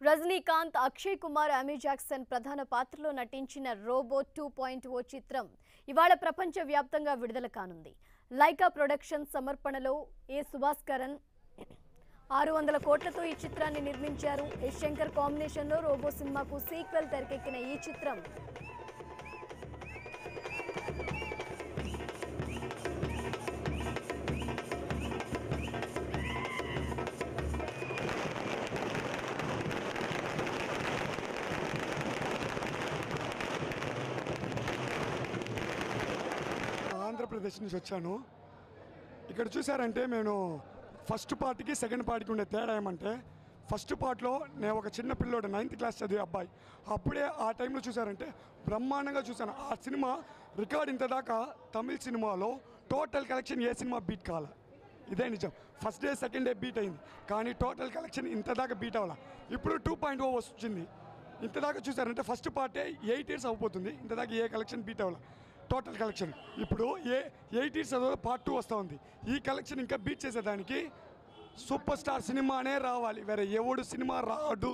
Rajinikanth, Akshay Kumar, Amy Jackson ప్రధాన పాత్రలో నటించిన రోబో 2.0 చిత్రం ఇవాళ ప్రపంచవ్యాప్తంగా విడుదల కానుంది. లైకా ప్రొడక్షన్స్ సమర్పణలో సుభాస్కరన్ 600 కోట్లతో ఈ చిత్రాన్ని నిర్మించారు. ఎస్ శంకర్ కాంబినేషన్లో రోబో సినిమాకు సీక్వెల్ తెరకెక్కిన ఈ చిత్రం ఆంధ్రప్రదేశ్ నుంచి వచ్చాను. ఇక్కడ చూసారంటే నేను ఫస్ట్ పార్ట్కి సెకండ్ పార్ట్కి ఉండే తేడా ఏమంటే, ఫస్ట్ పార్ట్లో నేను ఒక చిన్న పిల్లోడు 9th క్లాస్ చదివే అబ్బాయి. అప్పుడే ఆ టైంలో చూసారంటే బ్రహ్మాండంగా చూశాను. ఆ సినిమా రికార్డ్ ఇంతదాకా తమిళ సినిమాలో టోటల్ కలెక్షన్ ఏ సినిమా బీట్ కాల. ఇదే నిజం. First day second day beat అయింది, కానీ టోటల్ కలెక్షన్ ఇంతదాకా బీట్ అవ్వాల. ఇప్పుడు 2.0 వచ్చింది. ఇంతదాకా చూసారంటే ఫస్ట్ పార్టే 8 years అయిపోతుంది. ఇంతదాకా ఏ కలెక్షన్ బీట్ అవ్వాల టోటల్ కలెక్షన్. ఇప్పుడు 8 years పార్ట్ 2 వస్తూ ఉంది. ఈ కలెక్షన్ ఇంకా బీట్ చేసేదానికి సూపర్ స్టార్ సినిమానే రావాలి, వేరే ఎవడు సినిమా రాడు.